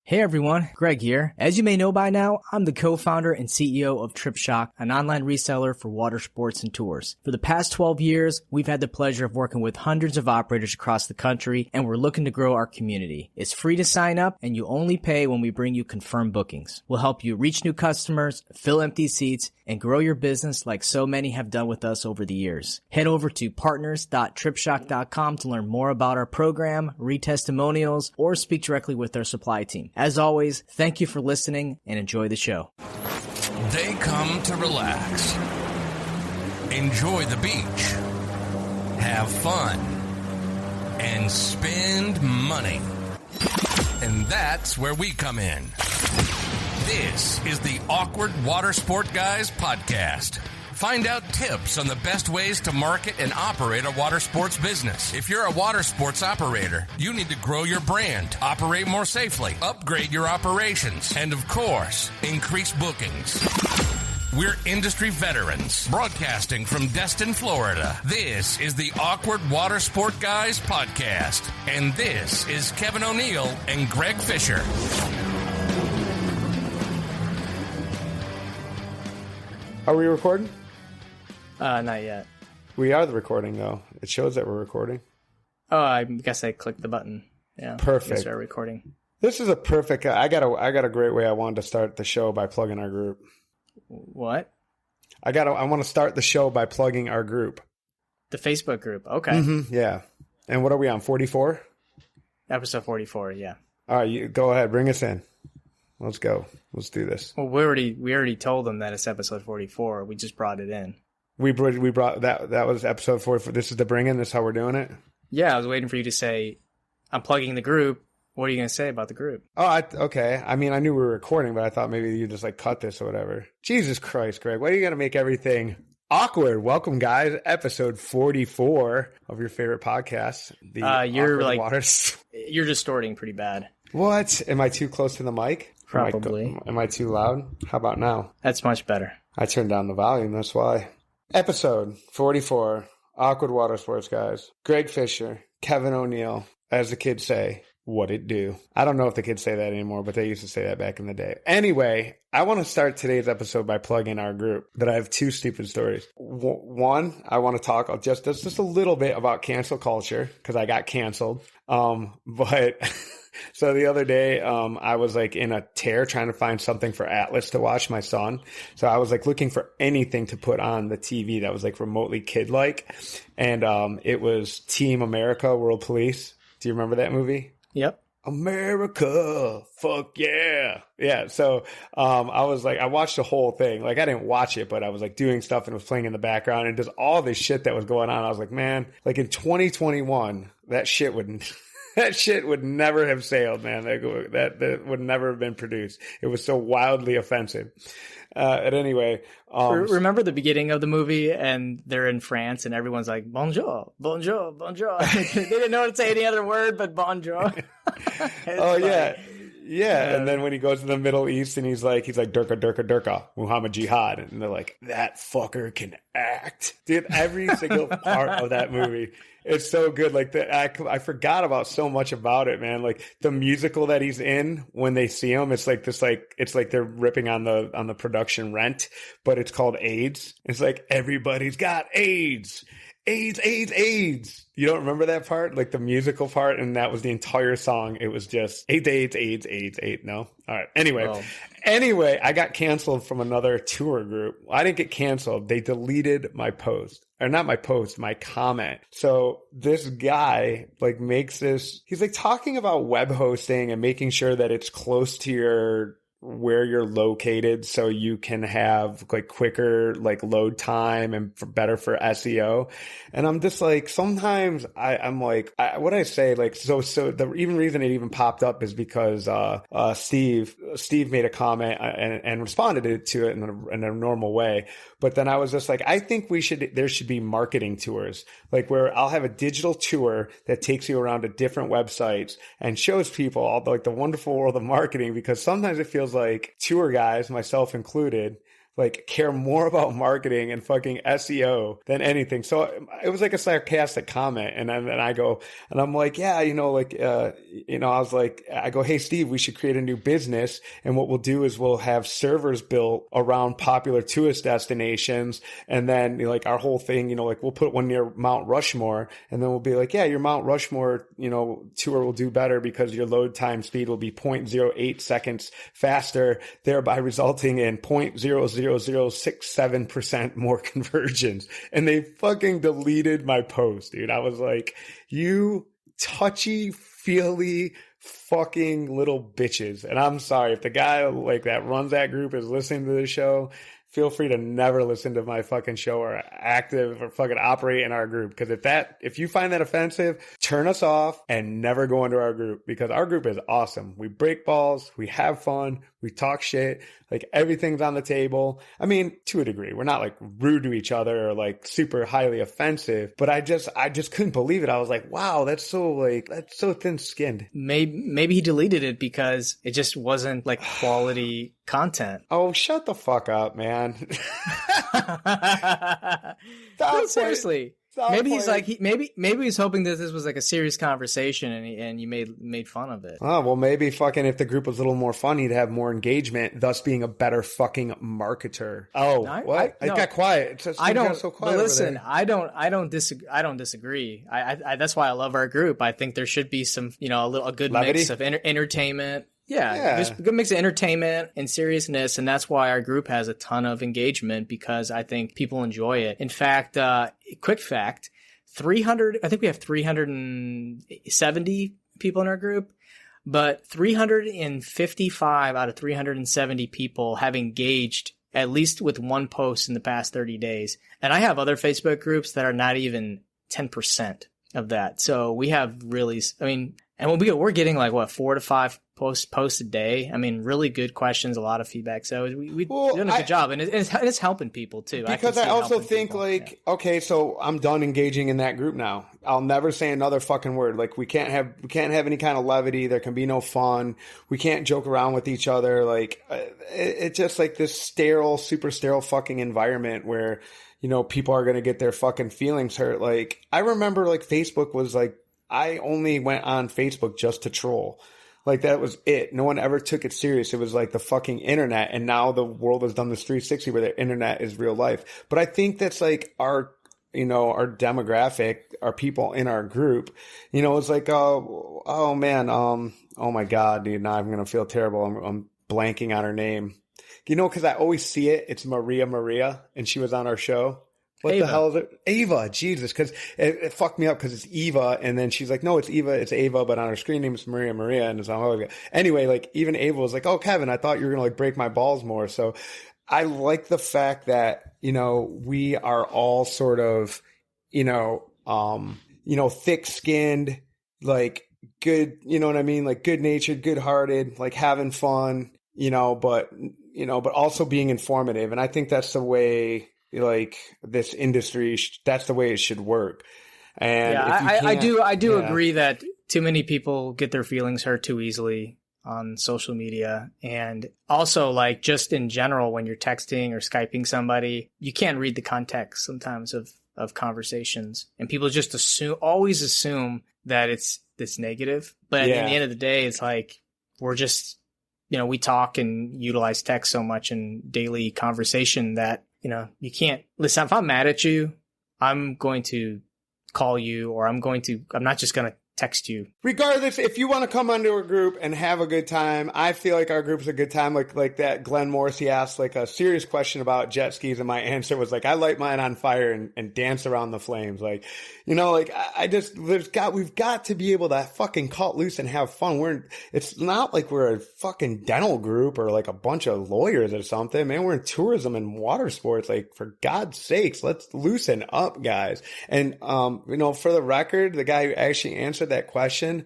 Hey everyone, Greg here. As you may know by now, I'm the co-founder and CEO of TripShock, an online reseller for water sports and tours. For the past 12 years, we've had the pleasure of working with hundreds of operators across the country, and we're looking to grow our community. It's free to sign up, and you only pay when we bring you confirmed bookings. We'll help you reach new customers, fill empty seats, and grow your business like so many have done with us over the years. Head over to partners.tripshock.com to learn more about our program, read testimonials, or speak directly with our supply team. As always, thank you for listening and enjoy the show. They come to relax, enjoy the beach, have fun, and spend money. And that's where we come in. This is the Awkward Watersport Guys podcast. Find out tips on the best ways to market and operate a water sports business. If you're a water sports operator, you need to grow your brand, operate more safely, upgrade your operations, and of course, increase bookings. We're industry veterans, broadcasting from Destin, Florida. This is the Awkward Watersport Guys podcast. And this is Kevin O'Neill and Greg Fisher. Are we recording? Not yet. We are the recording, though. It shows that we're recording. Oh, I guess I clicked the button. Yeah. Perfect. We're recording. This is a perfect. I got a great way I wanted to start the show by plugging our group. What? I want to start the show by plugging our group. The Facebook group. Okay. Mm-hmm, yeah. And what are we on? 44? Episode 44. Yeah. All right. You go ahead. Bring us in. Let's go. Let's do this. Well, we already told them that it's episode 44. We just brought it in. We brought that was episode 44. This is the bring in. This is how we're doing it. Yeah, I was waiting for you to say, I'm plugging the group. What are you going to say about the group? Oh, okay. I mean, I knew we were recording, but I thought maybe you just like cut this or whatever. Jesus Christ, Greg. Why are you going to make everything awkward? Welcome, guys. Episode 44 of your favorite podcast. You're like, you're distorting pretty bad. What? Am I too close to the mic? Probably. Am I too loud? How about now? That's much better. I turned down the volume. That's why. Episode 44, Awkward Watersports Guys. Greg Fisher, Kevin O'Neill, as the kids say, what it do. I don't know if the kids say that anymore, but they used to say that back in the day. Anyway, I want to start today's episode by plugging our group, but I have two stupid stories. One, I want to talk just a little bit about cancel culture, because I got canceled. But... So the other day, I was like in a tear trying to find something for Atlas to watch, my son. So I was like looking for anything to put on the TV that was like remotely kid-like. And it was Team America, World Police. Do you remember that movie? Yep. America, fuck yeah. Yeah, so I was like, I watched the whole thing. Like, I didn't watch it, but I was like doing stuff and it was playing in the background and just all this shit that was going on. I was like, man, like in 2021, that shit would never have sailed, man. That would never have been produced. It was so wildly offensive. Anyway, remember the beginning of the movie and they're in France and everyone's like, bonjour, bonjour, bonjour. They didn't know how to say any other word but bonjour. Oh, yeah. Yeah, and then when he goes to the Middle East and he's like Durka, Durka, Durka, Muhammad Jihad, and they're like, that fucker can act. Dude, every single part of that movie, it's so good. Like I forgot about so much about it, man. Like the musical that he's in when they see him, it's like they're ripping on the production Rent, but it's called AIDS. It's like everybody's got AIDS. AIDS, AIDS, AIDS. You don't remember that part? Like the musical part, and that was the entire song. It was just AIDS, AIDS, AIDS, AIDS, AIDS. No? All right. Anyway, I got canceled from another tour group. I didn't get canceled. They deleted my post. Or not my post, my comment. So this guy like makes this, he's like talking about web hosting and making sure that it's close to where you're located so you can have like quicker like load time and better for SEO. And I'm just like, sometimes I'm like, what I say, like, so the reason it even popped up is because Steve made a comment and responded to it in a normal way. But then I was just like, I think there should be marketing tours, like where I'll have a digital tour that takes you around to different websites and shows people all the wonderful world of marketing, because sometimes it feels like tour guys, myself included, like care more about marketing and fucking SEO than anything. So it was like a sarcastic comment. And then I go, and I'm like, yeah, I was like, I go, hey, Steve, we should create a new business. And what we'll do is we'll have servers built around popular tourist destinations. And then like our whole thing, like we'll put one near Mount Rushmore, and then we'll be like, yeah, your Mount Rushmore, tour will do better because your load time speed will be 0.08 seconds faster, thereby resulting in 0.00067% more conversions. And they fucking deleted my post, dude. I was like, you touchy-feely fucking little bitches. And I'm sorry if the guy like that runs that group is listening to this show. Feel free to never listen to my fucking show or active or fucking operate in our group. Because if you find that offensive, turn us off and never go into our group, because our group is awesome. We break balls. We have fun. We talk shit. Like everything's on the table. I mean, to a degree, we're not like rude to each other or like super highly offensive, but I just couldn't believe it. I was like, wow, that's so thin skinned. Maybe he deleted it because it just wasn't like quality content. Oh, shut the fuck up, man. No, seriously. Maybe he's like maybe he's hoping that this was like a serious conversation and you made fun of it. Oh, well, maybe fucking if the group was a little more funny, he'd have more engagement, thus being a better fucking marketer. Oh, no, what? I got quiet. I don't. So quiet. But listen, I don't disagree. I that's why I love our group. I think there should be some, a good levity? Mix of entertainment. Yeah, there's a good mix of entertainment and seriousness, and that's why our group has a ton of engagement, because I think people enjoy it. In fact, quick fact, 300, I think we have 370 people in our group, but 355 out of 370 people have engaged at least with one post in the past 30 days. And I have other Facebook groups that are not even 10% of that. So we have really, and when we're getting like 4 to 5 posts a day. I mean, really good questions, a lot of feedback. So we're doing a good job, and it's helping people too. Because I also think okay, so I'm done engaging in that group now. I'll never say another fucking word. Like we can't have any kind of levity. There can be no fun. We can't joke around with each other. Like it's just like this super sterile fucking environment where, people are going to get their fucking feelings hurt. Like I remember like Facebook was like, I only went on Facebook just to troll. Like that was it. No one ever took it serious. It was like the fucking internet. And now the world has done this 360 where the internet is real life. But I think that's like our demographic, our people in our group, it's like, oh man. Oh my God, dude. Now I'm going to feel terrible. I'm blanking on her name. Cause I always see it. It's Maria, and she was on our show. What Ava. The hell is it? Ava, Jesus, because it fucked me up because it's Eva, and then she's like, no, it's Eva, it's Ava, but on her screen name it's Maria, and it's anyway, like even Ava was like, oh, Kevin, I thought you were gonna like break my balls more. So I like the fact that we are all sort of thick-skinned, like good, you know what I mean, like good-natured, good-hearted, like having fun, but also being informative, and I think that's the way. Like this industry, that's the way it should work. And yeah, I do agree that too many people get their feelings hurt too easily on social media. And also like just in general, when you're texting or Skyping somebody, you can't read the context sometimes of conversations, and people just always assume that it's negative. But at the end of the day, it's like, we're just, we talk and utilize text so much in daily conversation that, you can't listen. If I'm mad at you, I'm going to call you, or I'm not just going to text you. Regardless, if you want to come onto a group and have a good time, I feel like our group's a good time. Like that Glenn Morrissey asked like a serious question about jet skis, and my answer was like, I light mine on fire and dance around the flames. Like, we've got to be able to fucking cut loose and have fun. It's not like we're a fucking dental group or like a bunch of lawyers or something, man. We're in tourism and water sports. Like, for God's sakes, let's loosen up, guys. And, for the record, the guy who actually answered that question,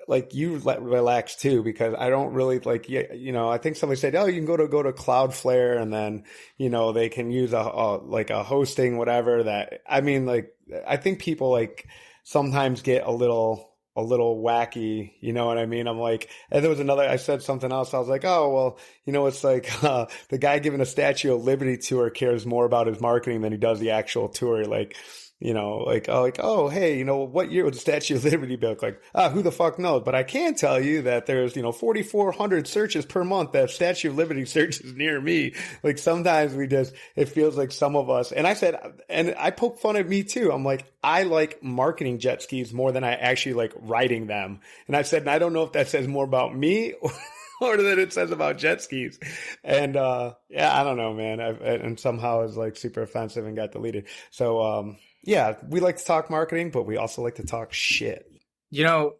like, you relax too, because I don't really like, I think somebody said, oh, you can go to Cloudflare, and then, they can use a hosting, whatever that, I mean, like, I think people like sometimes get a little a little wacky, you know what I mean? I'm like, and there was I said something else. I was like, oh, well, it's like the guy giving a Statue of Liberty tour cares more about his marketing than he does the actual tour. Like, oh, hey, what year was the Statue of Liberty built? Like, who the fuck knows? But I can tell you that there's, 4,400 searches per month that Statue of Liberty searches near me. Like, sometimes it feels like some of us, and I said, and I poke fun at me too. I'm like, I like marketing jet skis more than I actually like riding them. And I said, and I don't know if that says more about me or than it says about jet skis. And, I don't know, man. And somehow it's like super offensive and got deleted. So, yeah, we like to talk marketing, but we also like to talk shit.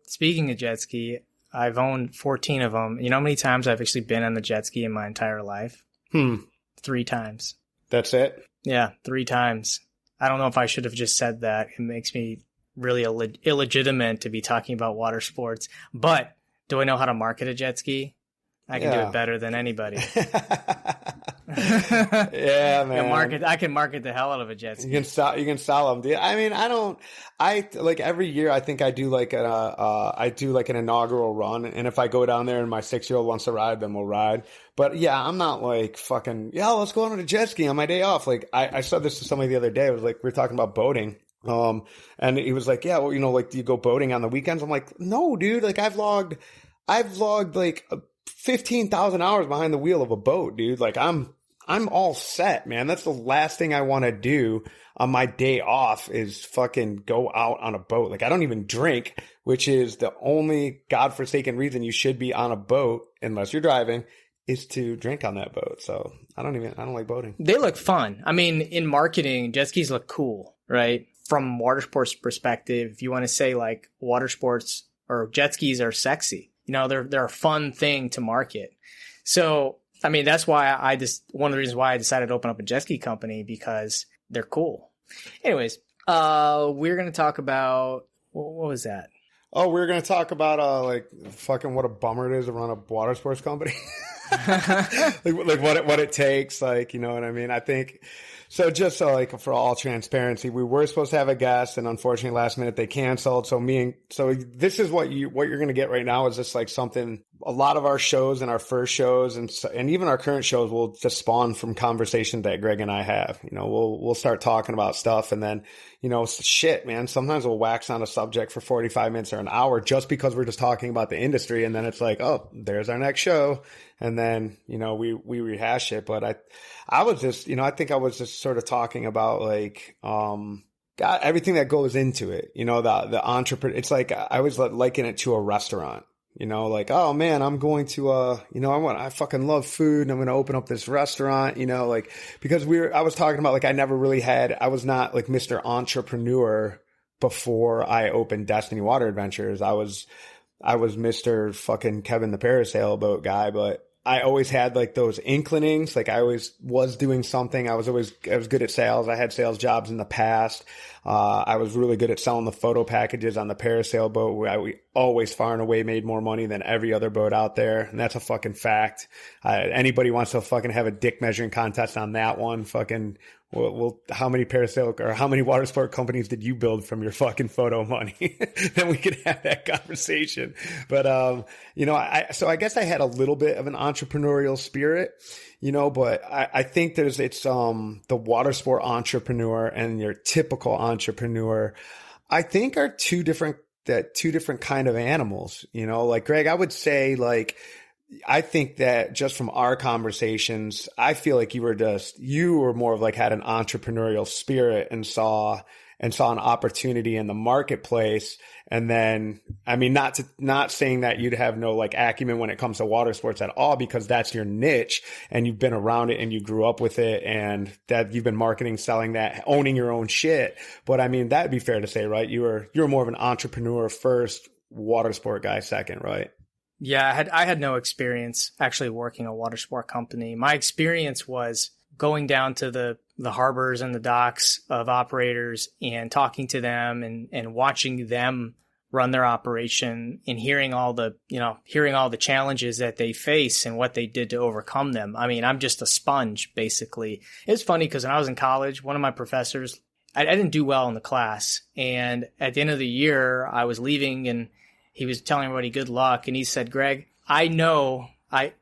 Speaking of jet ski, I've owned 14 of them. You know how many times I've actually been on the jet ski in my entire life? 3 times. That's it? Yeah, 3 times. I don't know if I should have just said that. It makes me really illegitimate to be talking about water sports. But do I know how to market a jet ski? I can do it better than anybody. Yeah, man. I can market the hell out of a jet ski. You can sell them, dude. I mean, I like every year I think I do like an inaugural run. And if I go down there and my 6-year-old wants to ride, then we'll ride. But yeah, I'm not like fucking, let's go on a jet ski on my day off. Like I said this to somebody the other day. It was like, we were talking about boating. And he was like, yeah, well, like, do you go boating on the weekends? I'm like, no, dude. Like I've logged like 15,000 hours behind the wheel of a boat, dude. Like I'm all set, man. That's the last thing I want to do on my day off is fucking go out on a boat. Like I don't even drink, which is the only godforsaken reason you should be on a boat unless you're driving is to drink on that boat. So I don't like boating. They look fun. I mean, in marketing, jet skis look cool, right? From water sports perspective, if you want to say like water sports or jet skis are sexy. They're a fun thing to market. So, I mean, that's why one of the reasons why I decided to open up a jet ski company, because they're cool. Anyways, we're going to talk about, what was that? Oh, we're going to talk about, like fucking what a bummer it is to run a water sports company. like what it takes. Like, you know what I mean? I think, so just so like for all transparency, we were supposed to have a guest and unfortunately last minute they canceled. So this is what you're going to get right now is just like something, a lot of our shows and our first shows and even our current shows will just spawn from conversations that Greg and I have. We'll start talking about stuff and then, shit, man, sometimes we'll wax on a subject for 45 minutes or an hour just because we're just talking about the industry. And then it's like, oh, there's our next show. And then, we rehash it. But I was just, I think I was just sort of talking about like, God, everything that goes into it, the entrepreneur, it's like, I was liken it to a restaurant, like, oh man, I'm going to, I fucking love food and I'm going to open up this restaurant, like, because I was talking about like, I was not like Mr. Entrepreneur before I opened Destiny Water Adventures. I was Mr. fucking Kevin the Parasail boat guy, but I always had like those inclinings. Like I always was doing something. I was good at sales. I had sales jobs in the past. I was really good at selling the photo packages on the parasail boat. We always far and away made more money than every other boat out there. And that's a fucking fact. Anybody wants to fucking have a dick measuring contest on that one, fucking, well, how many parasail or how many water sport companies did you build from your fucking photo money? Then we could have that conversation. But, so I guess I had a little bit of an entrepreneurial spirit, but I think the water sport entrepreneur and your typical entrepreneur, I think are two different kind of animals, like Greg, I would say like, I think that just from our conversations, I feel like you were more of like had an entrepreneurial spirit and saw an opportunity in the marketplace. And then, I mean, not saying that you'd have no like acumen when it comes to water sports at all, because that's your niche and you've been around it and you grew up with it and that you've been marketing, selling that, owning your own shit. But I mean, that'd be fair to say, right? You were more of an entrepreneur first, water sport guy second, right? Yeah, I had no experience actually working a water sport company. My experience was going down to the harbors and the docks of operators and talking to them and watching them run their operation and hearing all the challenges that they face and what they did to overcome them. I mean, I'm just a sponge, basically. It's funny because when I was in college, one of my professors, I didn't do well in the class. And at the end of the year, I was leaving and he was telling everybody good luck. And he said, Greg, I know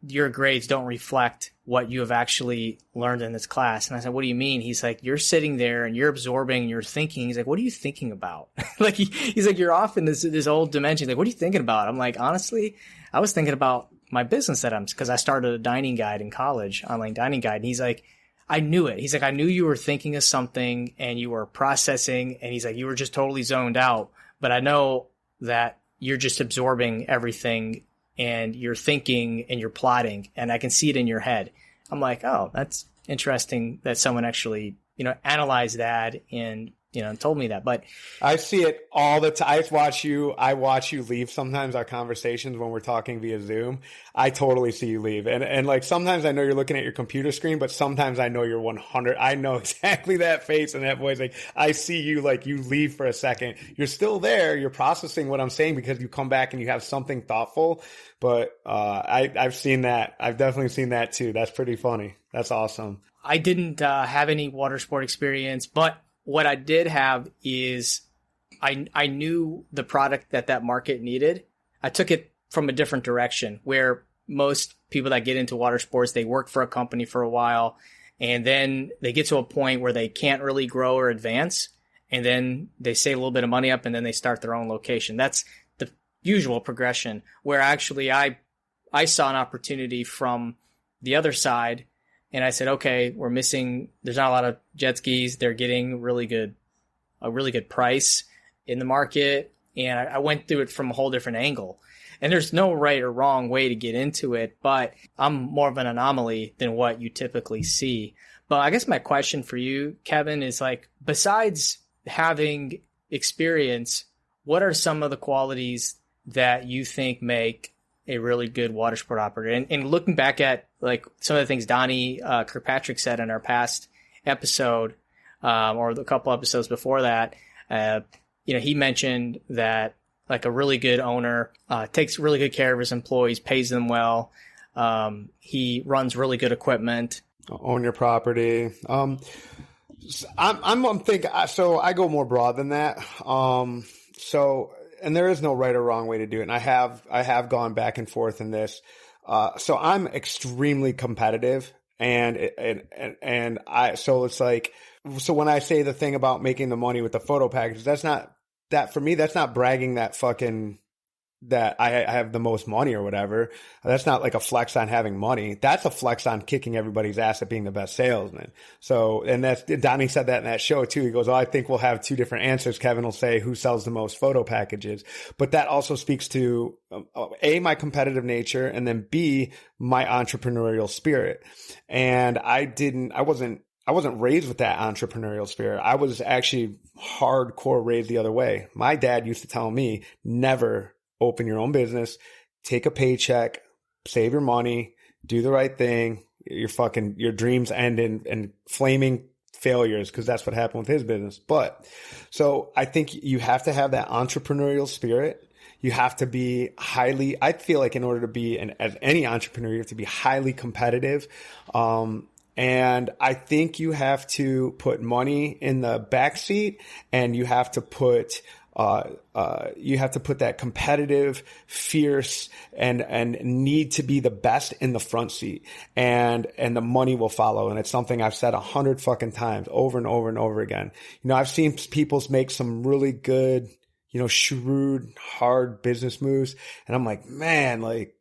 your grades don't reflect what you have actually learned in this class. And I said, what do you mean? He's like, you're sitting there and you're absorbing and you're thinking. He's like, what are you thinking about? Like, he's like, you're off in this old dimension. Like, what are you thinking about? I'm like, honestly, I was thinking about my business because I started a dining guide in college, online dining guide. And he's like, I knew it. He's like, I knew you were thinking of something and you were processing. And he's like, you were just totally zoned out. But I know that you're just absorbing everything and you're thinking and you're plotting, and I can see it in your head. I'm like, oh, that's interesting that someone actually, analyzed that and, told me that. But I see it all the time. I watch you leave sometimes our conversations when we're talking via Zoom. I totally see you leave. And like, sometimes I know you're looking at your computer screen, but sometimes I know you're 100. I know exactly that face and that voice. Like, I see you, like, you leave for a second. You're still there. You're processing what I'm saying because you come back and you have something thoughtful. But, I've seen that. I've definitely seen that too. That's pretty funny. That's awesome. I didn't, have any water sport experience, but what I did have is I knew the product that market needed. I took it from a different direction, where most people that get into water sports, they work for a company for a while and then they get to a point where they can't really grow or advance. And then they save a little bit of money up and then they start their own location. That's the usual progression, where actually I saw an opportunity from the other side. And I said, okay, there's not a lot of jet skis. They're getting a really good price in the market. And I went through it from a whole different angle. And there's no right or wrong way to get into it, but I'm more of an anomaly than what you typically see. But I guess my question for you, Kevin, is like, besides having experience, what are some of the qualities that you think make a really good water sport operator? And looking back at like some of the things Donnie Kirkpatrick said in our past episode, or the couple episodes before that, he mentioned that like a really good owner takes really good care of his employees, pays them well. He runs really good equipment. Own your property. I'm thinking. So I go more broad than that. And there is no right or wrong way to do it. And I have gone back and forth in this. So I'm extremely competitive, so it's like, so when I say the thing about making the money with the photo packages, that's not bragging that I have the most money or whatever. That's not like a flex on having money. That's a flex on kicking everybody's ass at being the best salesman. So, and Donnie said that in that show too. He goes, I think we'll have two different answers. Kevin will say who sells the most photo packages, but that also speaks to A, my competitive nature, and then B, my entrepreneurial spirit. And I wasn't raised with that entrepreneurial spirit. I was actually hardcore raised the other way. My dad used to tell me, never open your own business, take a paycheck, save your money, do the right thing. Your dreams end in flaming failures, because that's what happened with his business. But so I think you have to have that entrepreneurial spirit. You have to be I feel like in order to be as any entrepreneur, you have to be highly competitive. And I think you have to put money in the backseat, and you have to put that competitive, fierce, and need to be the best in the front seat, and the money will follow. And it's something I've said 100 fucking times over and over and over again. I've seen people make some really good, shrewd, hard business moves. And I'm like, man, like,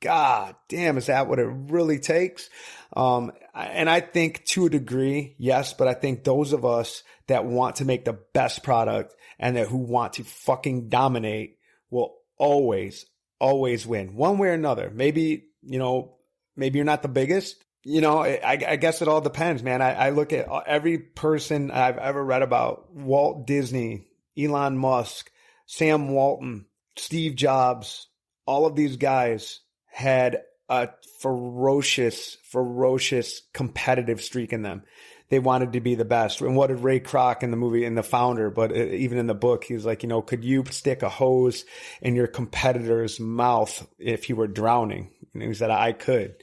God damn, is that what it really takes? And I think to a degree, yes, but I think those of us that want to make the best product and who want to fucking dominate will always win one way or another. Maybe you're not the biggest. I guess it all depends, man. I look at every person I've ever read about: Walt Disney, Elon Musk, Sam Walton, Steve Jobs. All of these guys had a ferocious competitive streak in them. They wanted to be the best. And what did Ray Kroc in the movie, in The Founder, but even in the book, he was like, could you stick a hose in your competitor's mouth if he were drowning? And he said, I could.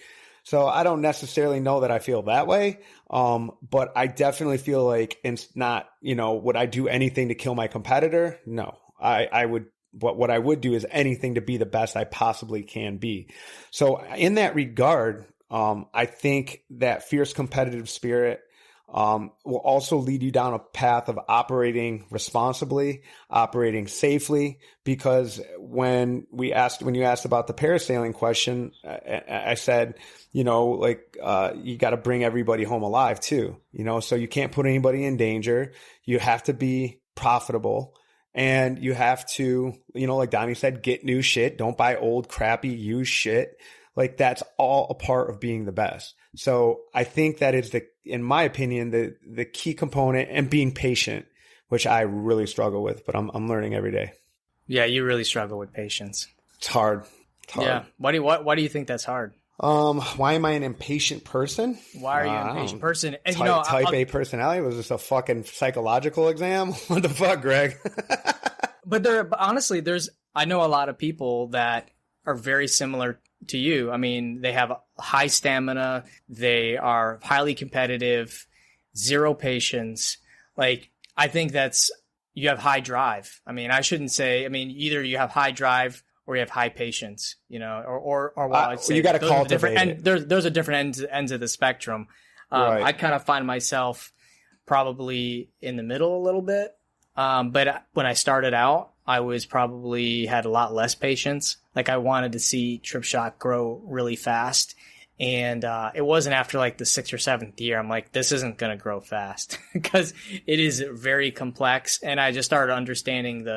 So I don't necessarily know that I feel that way. But I definitely feel like it's not, would I do anything to kill my competitor? No, I would but what I would do is anything to be the best I possibly can be. So in that regard, I think that fierce competitive spirit will also lead you down a path of operating responsibly, operating safely, because when you asked about the parasailing question, I said, you got to bring everybody home alive too, so you can't put anybody in danger. You have to be profitable, and you have to, like Donnie said, get new shit. Don't buy old, crappy, used shit. Like, that's all a part of being the best. So I think that is in my opinion, the key component, and being patient, which I really struggle with, but I'm learning every day. Yeah, you really struggle with patience. It's hard. Yeah. Why do you think that's hard? Why am I an impatient person? Why are you an impatient person? And type A personality? Was this a fucking psychological exam? What the fuck, Greg? But honestly, I know a lot of people that are very similar to you. I mean, they have high stamina, they are highly competitive, zero patience. Like, I think you have high drive. I mean, either you have high drive or you have high patience, or I'd say you got to cultivate it. There's a different ends of the spectrum. Right. I kind of find myself probably in the middle a little bit. But when I started out, I was probably had a lot less patience. Like, I wanted to see Trip Shock grow really fast. And it wasn't after like the 6th or 7th year, I'm like, this isn't going to grow fast because it is very complex. And I just started understanding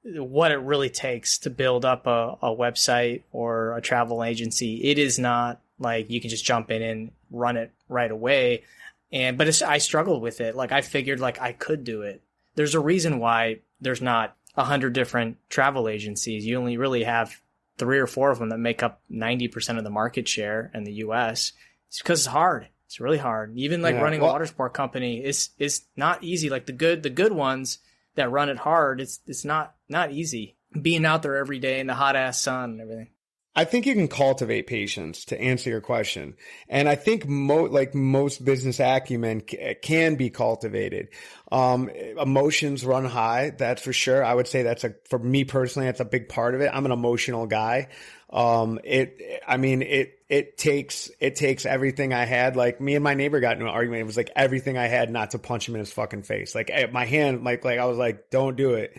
what it really takes to build up a website or a travel agency. It is not like you can just jump in and run it right away. But I struggled with it. Like, I figured like I could do it. There's a reason why there's not 100 different travel agencies. You only really have 3 or 4 of them that make up 90% of the market share in the US. It's because it's hard. It's really hard. Even running a water sport company is not easy. Like the good ones that run it hard, it's not easy. Being out there every day in the hot ass sun and everything. I think you can cultivate patience, to answer your question. And I think most business acumen can be cultivated. Emotions run high. That's for sure. I would say for me personally, that's a big part of it. I'm an emotional guy. It takes everything I had. Like, me and my neighbor got into an argument. It was like everything I had not to punch him in his fucking face. Like, my hand, like I was like, don't do it.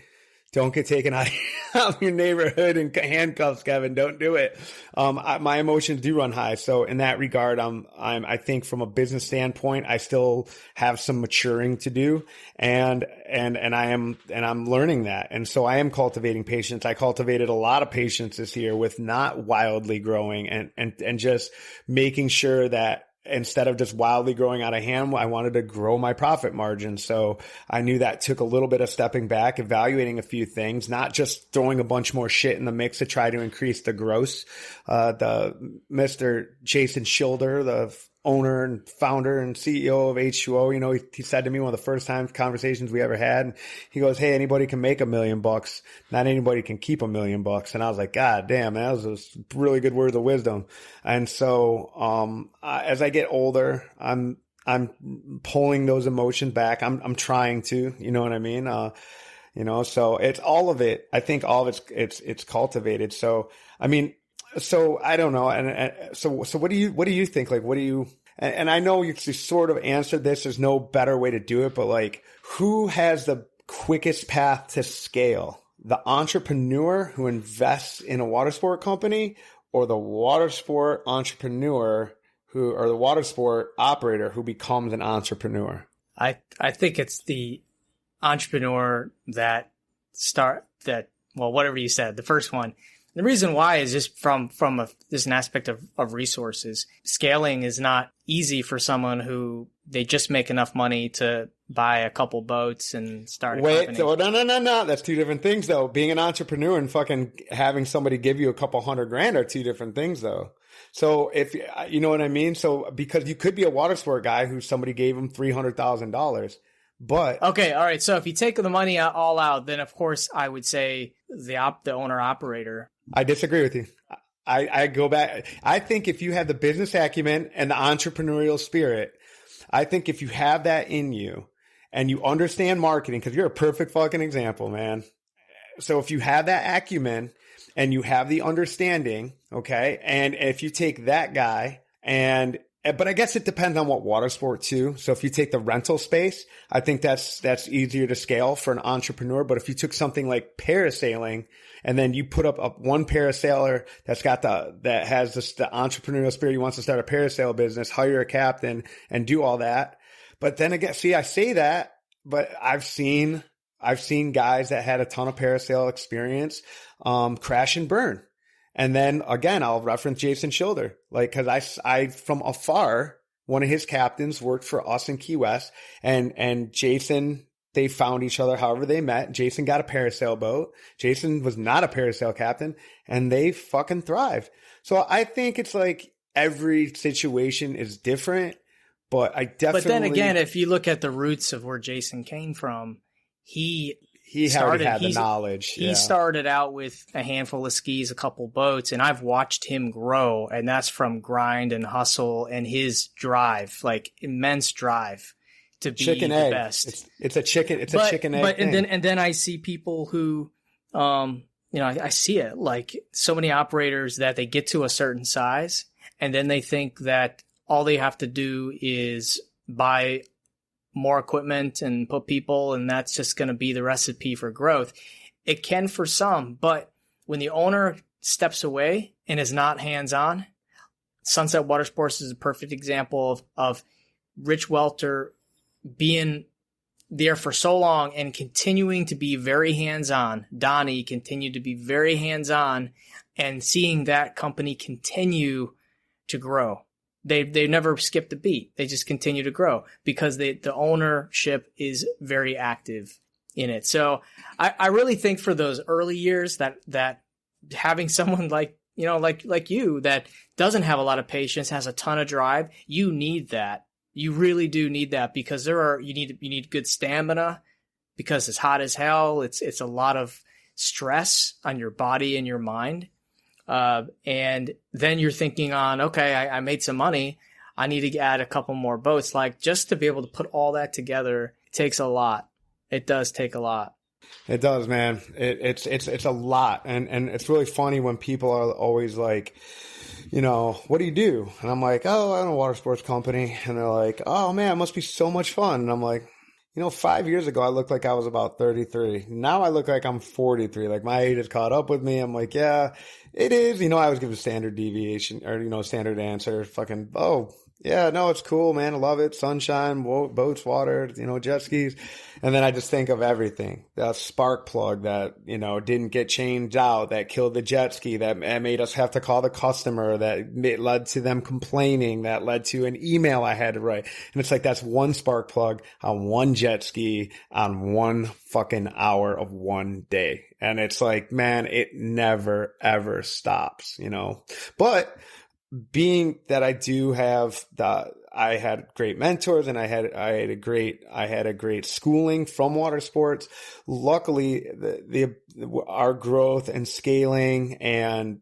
Don't get taken out of your neighborhood in handcuffs, Kevin. Don't do it. My emotions do run high. So in that regard, I think from a business standpoint, I still have some maturing to do, and I'm learning that. And so I am cultivating patience. I cultivated a lot of patience this year with not wildly growing and just making sure that, instead of just wildly growing out of hand, I wanted to grow my profit margin. So I knew that took a little bit of stepping back, evaluating a few things, not just throwing a bunch more shit in the mix to try to increase the gross. The Mr. Jason Schilder, the owner and founder and CEO of H2O, he said to me one of the first conversations we ever had, he goes, "Hey, anybody can make $1 million. Not anybody can keep $1 million." And I was like, God damn, that was a really good word of wisdom. And so, as I get older, I'm pulling those emotions back. I'm trying to, you know what I mean? So it's all of it. I think all of it's cultivated. So, so I don't know. And so what do you think? Like, and I know you sort of answered this. There's no better way to do it, but like, who has the quickest path to scale? The entrepreneur who invests in a water sport company, or the water sport entrepreneur or the water sport operator who becomes an entrepreneur? I think it's the entrepreneur whatever you said, the first one. The reason why is just from just an aspect of resources. Scaling is not easy for someone who they just make enough money to buy a couple boats and start a company. So no. That's two different things, though. Being an entrepreneur and fucking having somebody give you a couple $100,000 are two different things, though. So if you know what I mean? So because you could be a water sport guy who somebody gave him $300,000. But okay, all right. So if you take the money all out, then of course I would say the owner operator. I disagree with you. I go back. I think if you have the business acumen and the entrepreneurial spirit, I think if you have that in you and you understand marketing, because you're a perfect fucking example, man. so if you have that acumen and you have the understanding, okay, and if you take that guy but I guess it depends on what water sport too. So if you take the rental space, I think that's easier to scale for an entrepreneur. But if you took something like parasailing and then you put up one parasailer that has the entrepreneurial spirit, he wants to start a parasail business, hire a captain and do all that. But then again, see, I say that, but I've seen guys that had a ton of parasail experience, crash and burn. And then again, I'll reference Jason Schilder, like, cause I from afar, one of his captains worked for us in Key West, and Jason, they found each other however they met. Jason got a parasail boat. Jason was not a parasail captain, and they fucking thrived. So I think it's like every situation is different, but I definitely. But then again, if you look at the roots of where Jason came from, he already had the knowledge. He started out with a handful of skis, a couple boats, and I've watched him grow, and that's from grind and hustle and his drive, like immense drive to be the best. It's a chicken egg thing. And then I see people who, I see it, like so many operators that they get to a certain size and then they think that all they have to do is buy more equipment and put people, and that's just going to be the recipe for growth. It can for some, but when the owner steps away and is not hands-on, Sunset Watersports is a perfect example of Rich Welter being there for so long and continuing to be very hands-on. Donnie continued to be very hands-on and seeing that company continue to grow. They never skipped a beat. They just continue to grow because the ownership is very active in it. So I really think for those early years that having someone like you that doesn't have a lot of patience, has a ton of drive, you need that. You really do need that because you need good stamina because it's hot as hell. It's a lot of stress on your body and your mind. And then you're thinking on, okay, I made some money. I need to add a couple more boats. Like just to be able to put all that together takes a lot. It does take a lot. It does, man. It's a lot. And it's really funny when people are always like, what do you do? And I'm like, oh, I own a water sports company. And they're like, oh man, it must be so much fun. And I'm like, 5 years ago, I looked like I was about 33. Now I look like I'm 43. Like my age has caught up with me. I'm like, yeah, it is. I always give a standard deviation or, standard answer. Fucking, oh, yeah, no, it's cool, man. I love it. Sunshine, boats, water, jet skis. And then I just think of everything. That spark plug that, didn't get changed out, that killed the jet ski, that made us have to call the customer, that led to them complaining, that led to an email I had to write. And it's like, that's one spark plug on one jet ski on one fucking hour of one day. And it's like, man, it never, ever stops, But being that I do have I had great mentors and I had a great schooling from water sports. Luckily, our growth and scaling and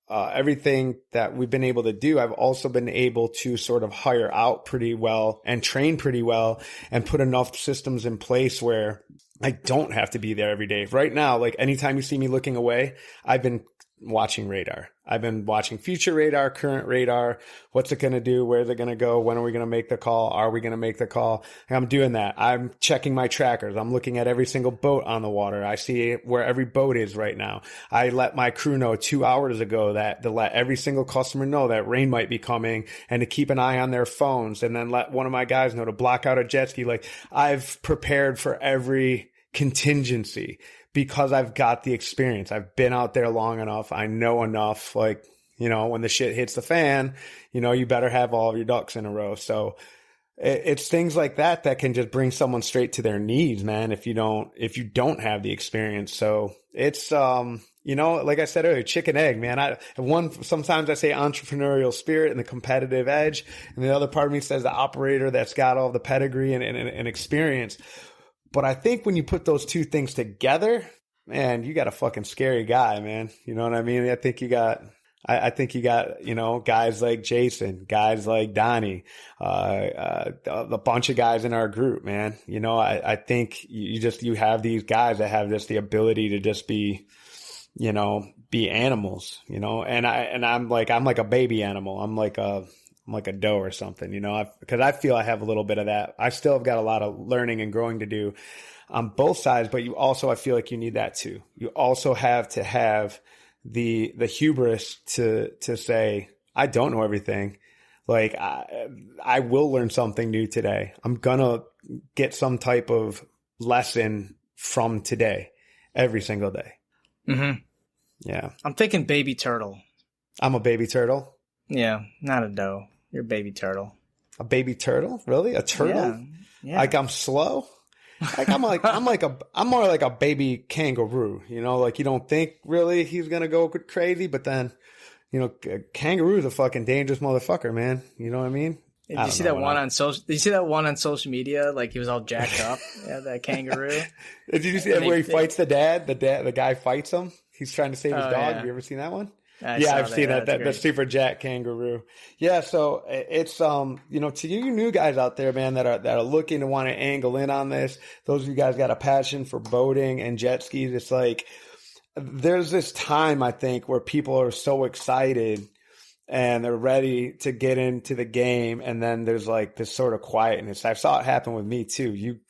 everything that we've been able to do, I've also been able to sort of hire out pretty well and train pretty well and put enough systems in place where I don't have to be there every day. Right now, like anytime you see me looking away, I've been watching radar. I've been watching future radar, current radar. What's it going to do? Where's it going to go? When are we going to make the call? Are we going to make the call? And I'm doing that. I'm checking my trackers. I'm looking at every single boat on the water. I see where every boat is right now. I let my crew know 2 hours ago to let every single customer know that rain might be coming and to keep an eye on their phones, and then let one of my guys know to block out a jet ski. Like I've prepared for every contingency because I've got the experience. I've been out there long enough. I know enough. Like, when the shit hits the fan, you better have all of your ducks in a row. So it's things like that can just bring someone straight to their knees, man, if you don't have the experience. So it's, like I said earlier, chicken egg, man. Sometimes I say entrepreneurial spirit and the competitive edge. And the other part of me says the operator that's got all the pedigree and experience. But I think when you put those two things together, man, you got a fucking scary guy, man. You know what I mean? I think you got I think you got, guys like Jason, guys like Donnie, a bunch of guys in our group, man. I think you have these guys that have the ability to just be, be animals, and I'm like a baby animal. I'm like a doe or something, because I feel I have a little bit of that. I still have got a lot of learning and growing to do on both sides, but I feel like you need that too. You also have to have the hubris to say, I don't know everything. Like I will learn something new today. I'm gonna get some type of lesson from today every single day. Mm-hmm. Yeah. I'm thinking baby turtle. I'm a baby turtle. Yeah. Not a doe. You're a baby turtle. A baby turtle? Really? A turtle? Yeah. Like I'm slow? Like I'm more like a baby kangaroo, like you don't think really he's going to go crazy, but then, kangaroo is a fucking dangerous motherfucker, man. You know what I mean? Did you see that one on social media? Like he was all jacked up. Yeah, that kangaroo. Did you see where he fights the dad? The guy fights him. He's trying to save his dog. Yeah. Have you ever seen that one? I've seen that. The super jack kangaroo. Yeah. So it's, to you new guys out there, man, that are looking to want to angle in on this, those of you guys got a passion for boating and jet skis. It's like, there's this time, I think, where people are so excited and they're ready to get into the game. And then there's like this sort of quietness. I saw it happen with me too. You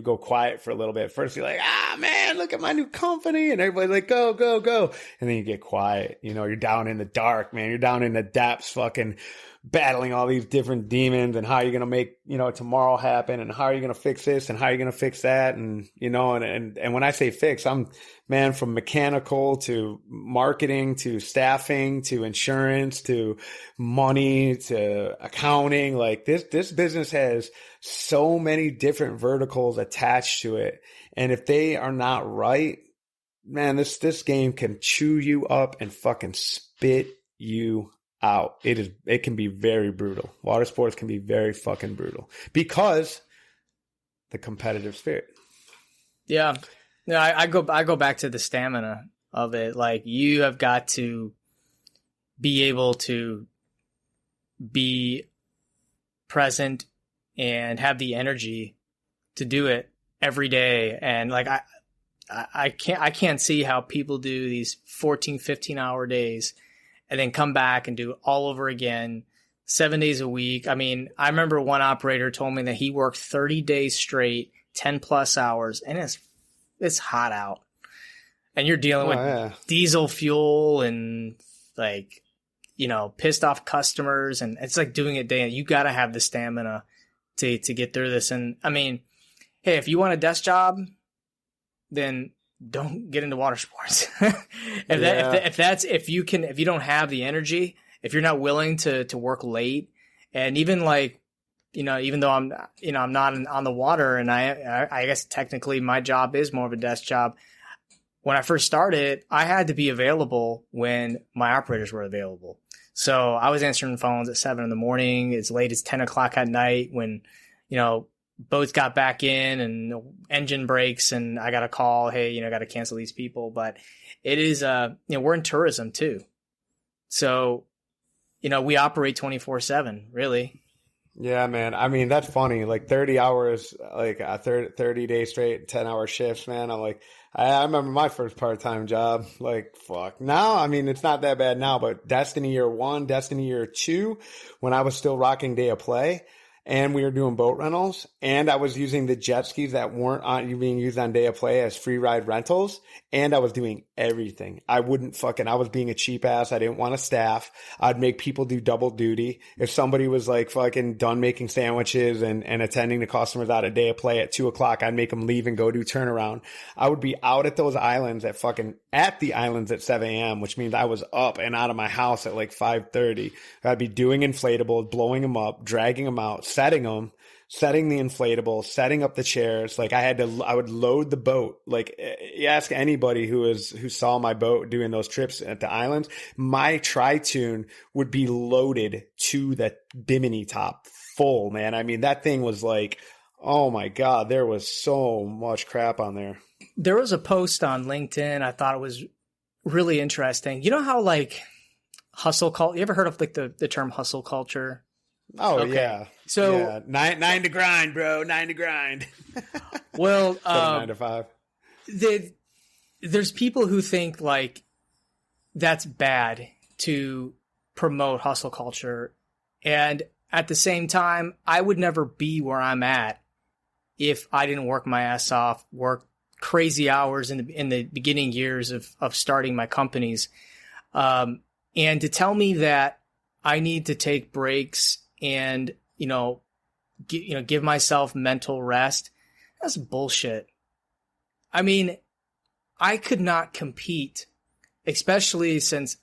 go quiet for a little bit. First you're like, man, look at my new company. And everybody's like, go, go, go. And then you get quiet. You're down in the dark, man. You're down in the depths, fucking battling all these different demons and how you're going to make, tomorrow happen and how are you going to fix this and how are you going to fix that. And, and when I say fix, I'm, man, from mechanical to marketing to staffing to insurance to money to accounting. Like this business has so many different verticals attached to it. And if they are not right, man, this game can chew you up and fucking spit you out. It can be very brutal. Water sports can be very fucking brutal because the competitive spirit. Yeah. No, I go back to the stamina of it. Like you have got to be able to be present and have the energy to do it every day. And like I can't see how people do these 14, 15-hour days and then come back and do it all over again 7 days a week. I mean, I remember one operator told me that he worked 30 days straight, 10 plus hours, and it's hot out. And you're dealing with diesel fuel and like, pissed off customers. And it's like doing it day. You got to have the stamina to get through this. And I mean, hey, if you want a desk job, then don't get into water sports. If you don't have the energy, if you're not willing to work late, and even like, even though I'm not on the water, and I guess technically my job is more of a desk job. When I first started, I had to be available when my operators were available. So I was answering phones at 7 a.m, as late as 10 o'clock at night when, boats got back in and engine breaks and I got a call, hey, got to cancel these people. But it is, we're in tourism too. So, we operate 24/7 really. Yeah, man. I mean, that's funny. Like 30 hours, like a 30 days straight, 10-hour shifts, man. I'm like, I remember my first part-time job. Like, fuck. Now, I mean, it's not that bad now, but Destiny year 1, Destiny year 2, when I was still rocking Day of Play, and we were doing boat rentals, and I was using the jet skis that weren't being used on Day of Play as free ride rentals, and I was doing everything. I was being a cheap ass. I didn't want to staff. I'd make people do double duty. If somebody was like fucking done making sandwiches and attending the customers out at Day of Play at 2 o'clock, I'd make them leave and go do turnaround. I would be out at those islands at the islands at 7 a.m., which means I was up and out of my house at like 5:30. I'd be doing inflatables, blowing them up, dragging them out, setting the inflatable, setting up the chairs. Like I would load the boat. Like you ask anybody who saw my boat doing those trips at the islands, my tri-tune would be loaded to the bimini top full, man. I mean, that thing was like, oh my God, there was so much crap on there. There was a post on LinkedIn. I thought it was really interesting. You know how like hustle culture. You ever heard of like the term hustle culture? Oh, Okay. yeah. So yeah. Nine to grind, bro. 9 to grind. well, 9 to 5. there's people who think like that's bad to promote hustle culture. And at the same time, I would never be where I'm at if I didn't work my ass off, work crazy hours in the beginning years of starting my companies. And to tell me that I need to take breaks and, give myself mental rest, that's bullshit. I mean, I could not compete, especially since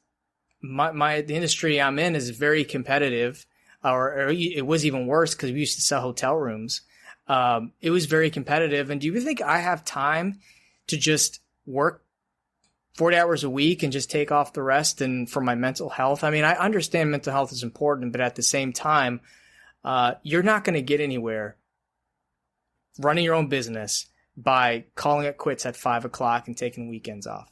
the industry I'm in is very competitive, or it was even worse because we used to sell hotel rooms. It was very competitive. And do you think I have time to just work 40 hours a week and just take off the rest and for my mental health? I mean, I understand mental health is important, but at the same time, you're not going to get anywhere running your own business by calling it quits at 5:00 and taking weekends off.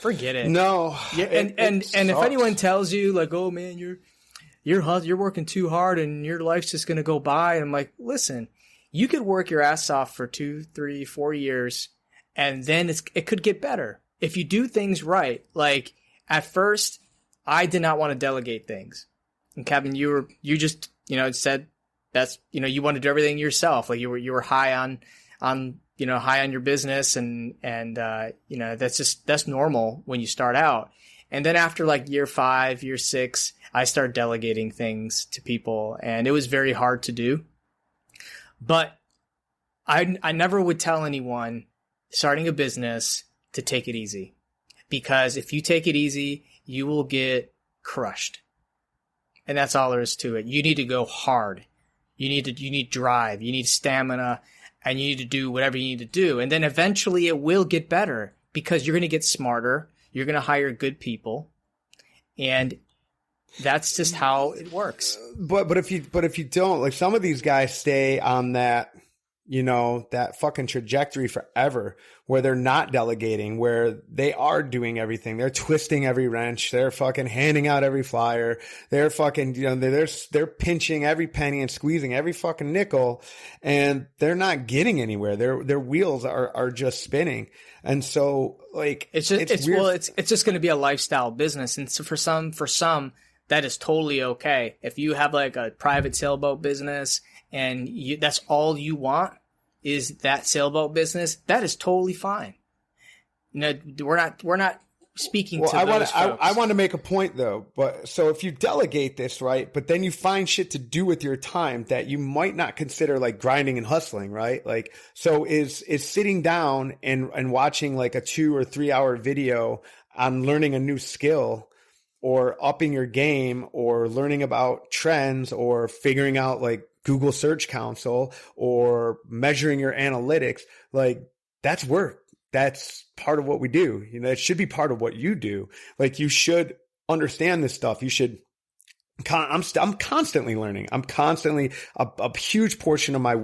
Forget it. No. Yeah, and if anyone tells you like, oh man, you're working too hard and your life's just going to go by, and I'm like, listen, you could work your ass off for 2, 3, 4 years, and then it could get better if you do things right. Like at first, I did not want to delegate things, and Kevin, you just said that's you want to do everything yourself. Like you were high on high on your business, and that's normal when you start out. And then after like year 5, year 6, I started delegating things to people, and it was very hard to do. But I never would tell anyone starting a business to take it easy, because if you take it easy, you will get crushed. And that's all there is to it. You need to go hard. You need drive, you need stamina, and you need to do whatever you need to do. And then eventually it will get better because you're going to get smarter. You're going to hire good people. And that's just how it works. But if you don't, like, some of these guys stay on that, that fucking trajectory forever, where they're not delegating, where they are doing everything. They're twisting every wrench. They're fucking handing out every flyer. They're fucking, they're pinching every penny and squeezing every fucking nickel, and they're not getting anywhere. Their wheels are just spinning. And so like, it's just going to be a lifestyle business. And so for some, that is totally okay. If you have like a private sailboat business and that's all you want is that sailboat business, that is totally fine. We're not speaking to those folks. I want to make a point though. But so if you delegate this, right, but then you find shit to do with your time that you might not consider like grinding and hustling, right? Like, so is sitting down and watching like a 2 or 3 hour video on learning a new skill, or upping your game, or learning about trends, or figuring out like Google Search Console, or measuring your analytics, like, that's work. That's part of what we do. It should be part of what you do. Like, you should understand this stuff. You should. I'm constantly learning. I'm constantly a huge portion of my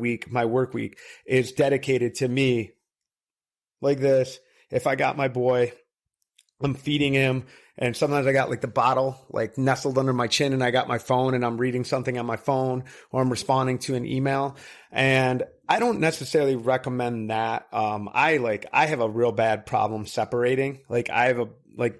work week is dedicated to me. Like this, if I got my boy, I'm feeding him. And sometimes I got like the bottle like nestled under my chin, and I got my phone and I'm reading something on my phone, or I'm responding to an email. And I don't necessarily recommend that. I have a real bad problem separating. Like, I have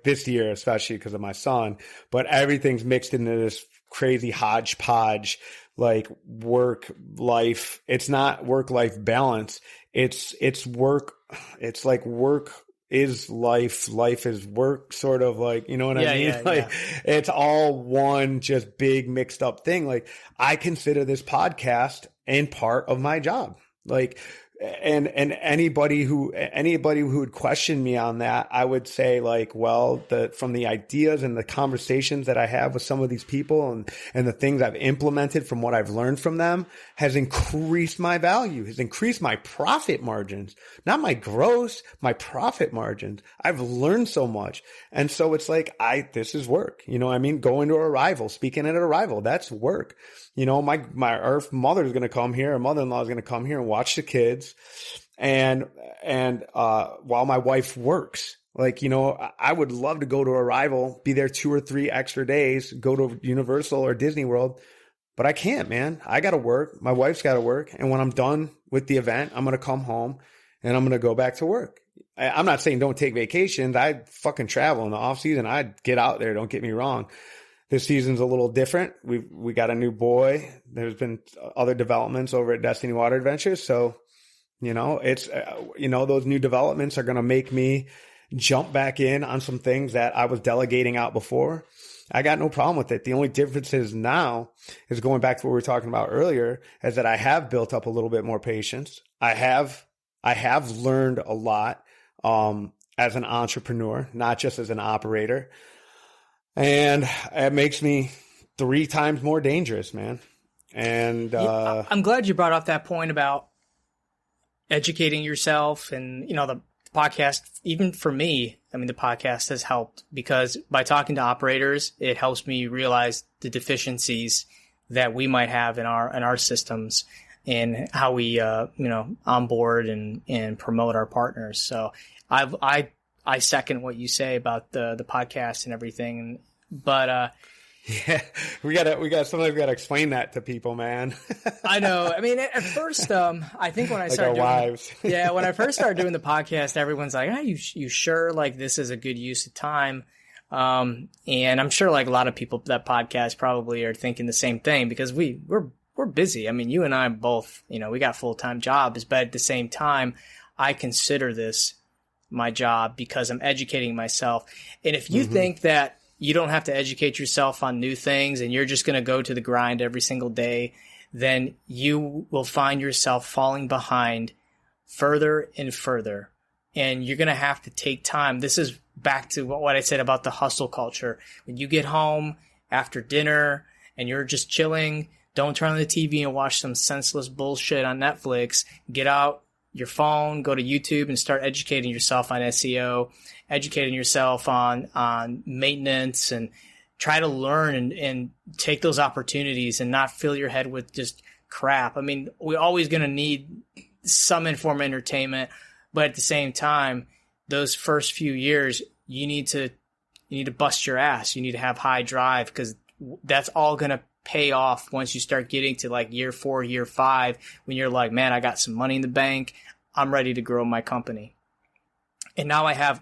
this year, especially because of my son, but everything's mixed into this crazy hodgepodge, like work life. It's not work-life balance. It's work. It's like work is life is work, sort of, like, you know what I mean? It's all one just big mixed up thing. Like, I consider this podcast and part of my job. Like, and anybody who would question me on that, I would say, like, well, from the ideas and the conversations that I have with some of these people and the things I've implemented from what I've learned from them has increased my value, has increased my profit margins, not my gross, my profit margins. I've learned so much. And so it's like, this is work. I mean, going to a rival, speaking at a rival, that's work. Our mother's going to come here, our mother-in-law is going to come here and watch the kids. And while my wife works, Like, you know, I would love to go to a rival, be there 2 or 3 extra days, go to Universal or Disney World, but I can't, man. I got to work. My wife's got to work. And when I'm done with the event, I'm going to come home and I'm going to go back to work. I'm not saying don't take vacations. I fucking travel in the off season. I get out there. Don't get me wrong. This season's a little different. We got a new boy. There's been other developments over at Destiny Water Adventures. So, you know, it's, you know, those new developments are going to make me jump back in on some things that I was delegating out before. I got no problem with it. The only difference is now is going back to what we were talking about earlier, is that I have built up a little bit more patience. I have learned a lot as an entrepreneur, not just as an operator. And it makes me 3 times more dangerous, man. And I'm glad you brought up that point about educating yourself. And, you know, the podcast, even for me, I mean, the podcast has helped because by talking to operators, it helps me realize the deficiencies that we might have in our systems and how we, you know, onboard and promote our partners. So I second what you say about the podcast and everything. But yeah, we gotta sometimes we gotta explain that to people, man. I know. I mean, at first, I think when I like started doing, wives. yeah, when I first started doing the podcast, everyone's like, "Are you sure? Like this is a good use of time?" And I'm sure, like a lot of people that podcast probably are thinking the same thing because we're busy. I mean, you and I both, you know, we got full-time jobs, but at the same time, I consider this my job because I'm educating myself. And if you think that you don't have to educate yourself on new things and you're just going to go to the grind every single day, then you will find yourself falling behind further and further. And you're going to have to take time. This is back to what I said about the hustle culture. When you get home after dinner and you're just chilling, don't turn on the TV and watch some senseless bullshit on Netflix. Get out your phone, go to YouTube and start educating yourself on SEO, educating yourself on maintenance, and try to learn and take those opportunities and not fill your head with just crap. I mean, we're always going to need some informed entertainment, but at the same time, those first few years, you need to bust your ass. You need to have high drive because that's all going to pay off once you start getting to like year 4, year 5, when you're like, man, I got some money in the bank. I'm ready to grow my company. And now I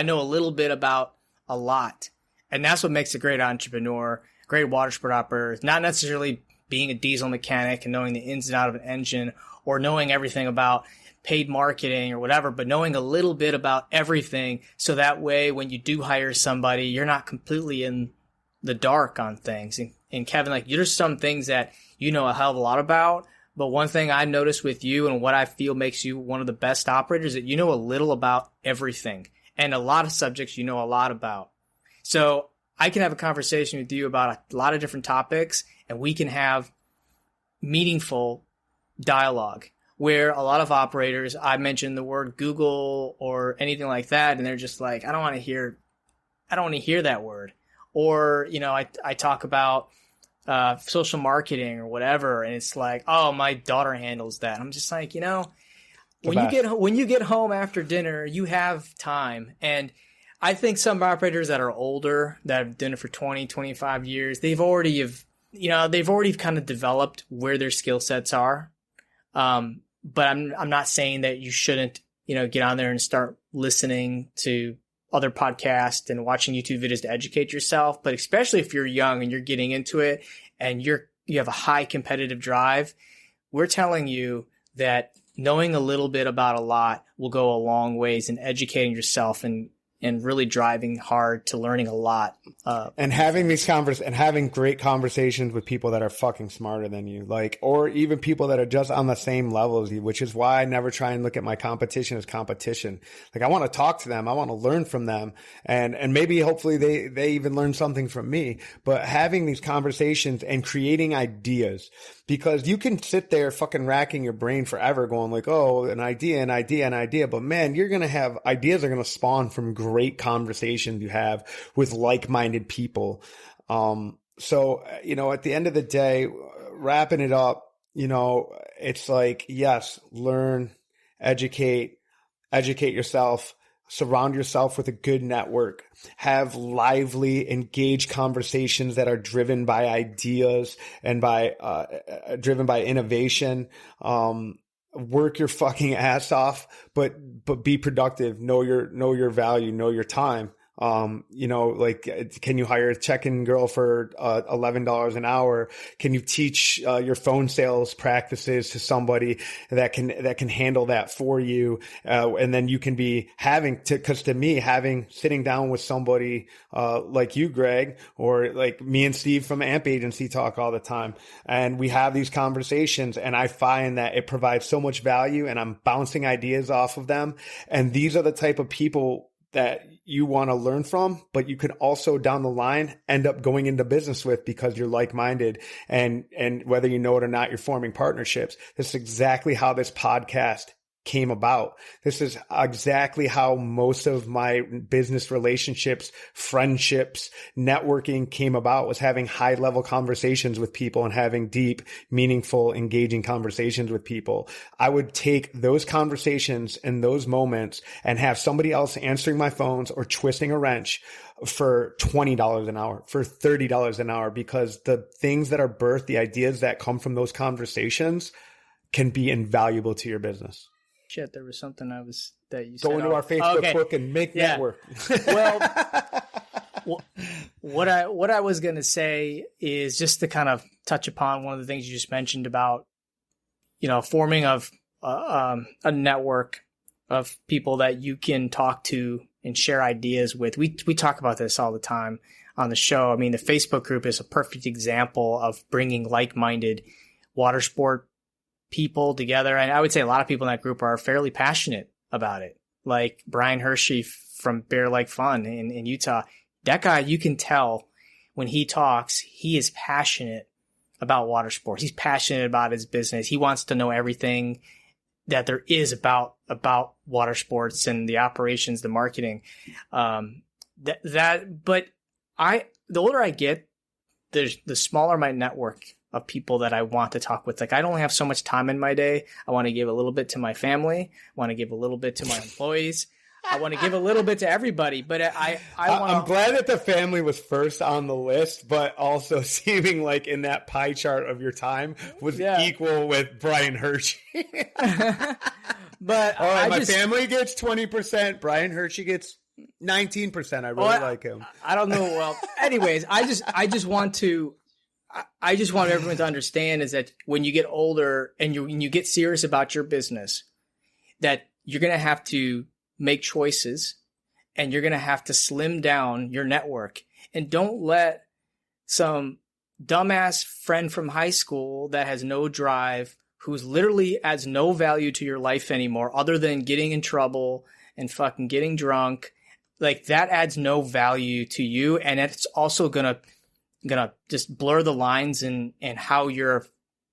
know a little bit about a lot. And that's what makes a great entrepreneur, great water sport operator, not necessarily being a diesel mechanic and knowing the ins and outs of an engine or knowing everything about paid marketing or whatever, but knowing a little bit about everything. So that way, when you do hire somebody, you're not completely in the dark on things. And Kevin, like, there's some things that you know a hell of a lot about, but one thing I noticed with you and what I feel makes you one of the best operators is that you know a little about everything and a lot of subjects you know a lot about. So I can have a conversation with you about a lot of different topics and we can have meaningful dialogue where a lot of operators, I mentioned the word Google or anything like that, and they're just like, I don't want to hear that word. Or, you know, I talk about social marketing or whatever, and it's like, oh, my daughter handles that. I'm just like, you know, when you get home after dinner, you have time. And I think some operators that are older, that have done it for 20, 25 years, they've already kind of developed where their skill sets are. But I'm not saying that you shouldn't, you know, get on there and start listening to other podcasts and watching YouTube videos to educate yourself. But especially if you're young and you're getting into it and you have a high competitive drive, we're telling you that knowing a little bit about a lot will go a long ways in educating yourself and really driving hard to learning a lot. And having having great conversations with people that are fucking smarter than you, like, or even people that are just on the same level as you, which is why I never try and look at my competition as competition. Like, I want to talk to them. I want to learn from them. And maybe hopefully they even learn something from me, but having these conversations and creating ideas, because you can sit there fucking racking your brain forever going like, oh, an idea. But man, you're going to have ideas are going to spawn from great conversations you have with like-minded people. So, you know, at the end of the day, wrapping it up, you know, it's like, yes, learn, educate yourself, surround yourself with a good network, have lively, engaged conversations that are driven by ideas and driven by innovation. Work your fucking ass off, but be productive. Know your value, know your time. Like, can you hire a check-in girl for $11 an hour? Can you teach your phone sales practices to somebody that can handle that for you? And then you can be sitting down with somebody like you, Greg, or like me and Steve from Amp Agency talk all the time, and we have these conversations, and I find that it provides so much value, and I'm bouncing ideas off of them. And these are the type of people that you want to learn from, but you could also down the line end up going into business with because you're like-minded, and whether you know it or not, you're forming partnerships. This is exactly how this podcast came about. This is exactly how most of my business relationships, friendships, networking came about, was having high level conversations with people and having deep, meaningful, engaging conversations with people. I would take those conversations and those moments and have somebody else answering my phones or twisting a wrench for $20 an hour, for $30 an hour, because the things that are birthed, the ideas that come from those conversations can be invaluable to your business. Shit, there was something that you said. Go into our Facebook book and make network. Well, what I was going to say is just to kind of touch upon one of the things you just mentioned about, forming of a network of people that you can talk to and share ideas with. We talk about this all the time on the show. I mean, the Facebook group is a perfect example of bringing like-minded water sport people together. And I would say a lot of people in that group are fairly passionate about it. Like Brian Hershey from Bear Like Fun in Utah. That guy, you can tell when he talks, he is passionate about water sports. He's passionate about his business. He wants to know everything that there is about water sports and the operations, the marketing. But the older I get, the smaller my network of people that I want to talk with. Like, I don't have so much time in my day. I want to give a little bit to my family. I want to give a little bit to my employees. I want to give a little bit to everybody, but I'm glad that the family was first on the list, but also seeming like in that pie chart of your time was equal with Brian Hershey. But all right, my family gets 20%. Brian Hershey gets 19%. I really like him. I don't know. Well, anyways, I just want everyone to understand is that when you get older and you get serious about your business, that you're going to have to make choices and you're going to have to slim down your network, and don't let some dumbass friend from high school that has no drive, who's literally adds no value to your life anymore other than getting in trouble and fucking getting drunk. Like, that adds no value to you. And it's also going to just blur the lines in how you're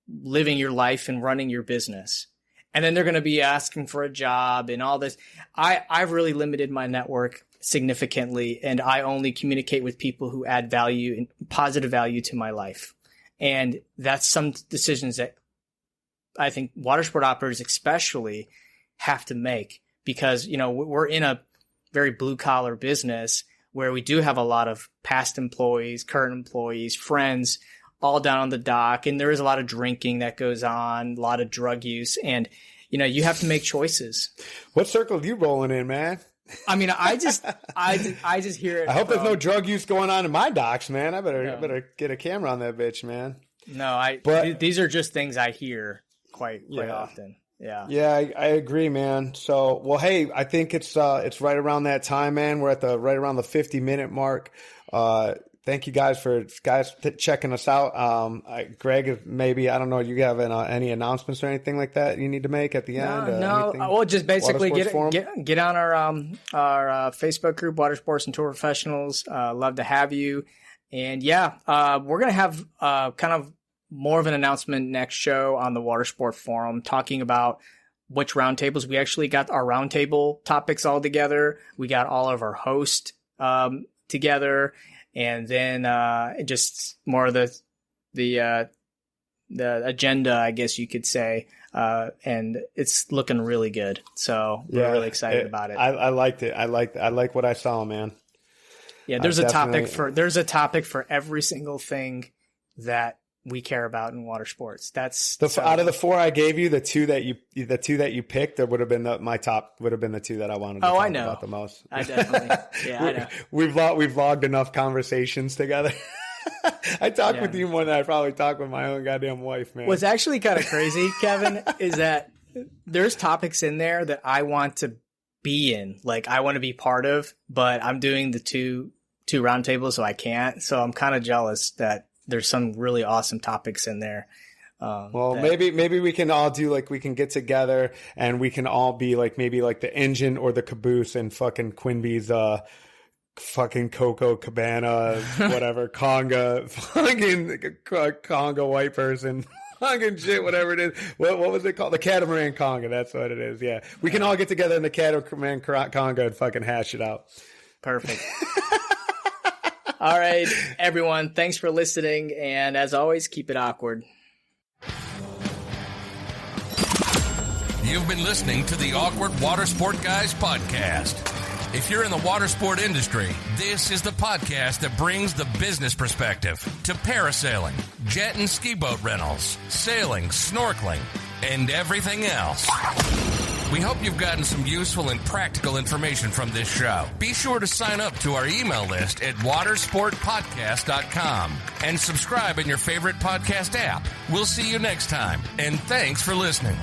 living your life and running your business. And then they're going to be asking for a job and all this. I've really limited my network significantly, and I only communicate with people who add value and positive value to my life. And that's some decisions that I think water sport operators especially have to make, because, we're in a very blue collar business where we do have a lot of past employees, current employees, friends, all down on the dock. And there is a lot of drinking that goes on, a lot of drug use. And, you have to make choices. What circle are you rolling in, man? I mean, I just hear it. I hope there's no drug use going on in my docks, man. I better get a camera on that bitch, man. No, these are just things I hear quite often. Yeah. Yeah, I agree, man. So, well, hey, I think it's right around that time, man. We're at right around the 50-minute mark. Thank you guys for checking us out. Greg, maybe, I don't know, you have any announcements or anything like that you need to make at the end? No. Well, just basically get on our Facebook group, Water Sports and Tour Professionals. Love to have you. And we're going to have kind of more of an announcement next show on the Water Sport Forum, talking about which roundtables. We actually got our roundtable topics all together. We got all of our hosts together, and then just more of the agenda, I guess you could say. And it's looking really good. So we're really excited about it. I liked it. I like what I saw, man. Yeah, there's a topic for every single thing that we care about in water sports. Out of the 4 I gave you, the two that you picked, that would have been my top. Would have been the 2 that I wanted to talk about the most. I definitely. Yeah, I know. We've logged enough conversations together. I talk with you more than I probably talk with my own goddamn wife, man. What's actually kind of crazy, Kevin, is that there's topics in there that I want to be in, like I want to be part of, but I'm doing the two roundtables, so I can't. So I'm kind of jealous that there's some really awesome topics in there. Maybe we can all do, like, we can get together and we can all be like, maybe like the engine or the caboose and fucking Quinby's fucking Coco Cabana, whatever, Conga, fucking Conga white person, fucking shit, whatever it is. What was it called? The Catamaran Conga. That's what it is. Yeah. We can all get together in the Catamaran Conga and fucking hash it out. Perfect. All right, everyone. Thanks for listening. And as always, keep it awkward. You've been listening to the Awkward Watersport Guys podcast. If you're in the water sport industry, this is the podcast that brings the business perspective to parasailing, jet and ski boat rentals, sailing, snorkeling, and everything else. We hope you've gotten some useful and practical information from this show. Be sure to sign up to our email list at watersportpodcast.com and subscribe in your favorite podcast app. We'll see you next time, and thanks for listening.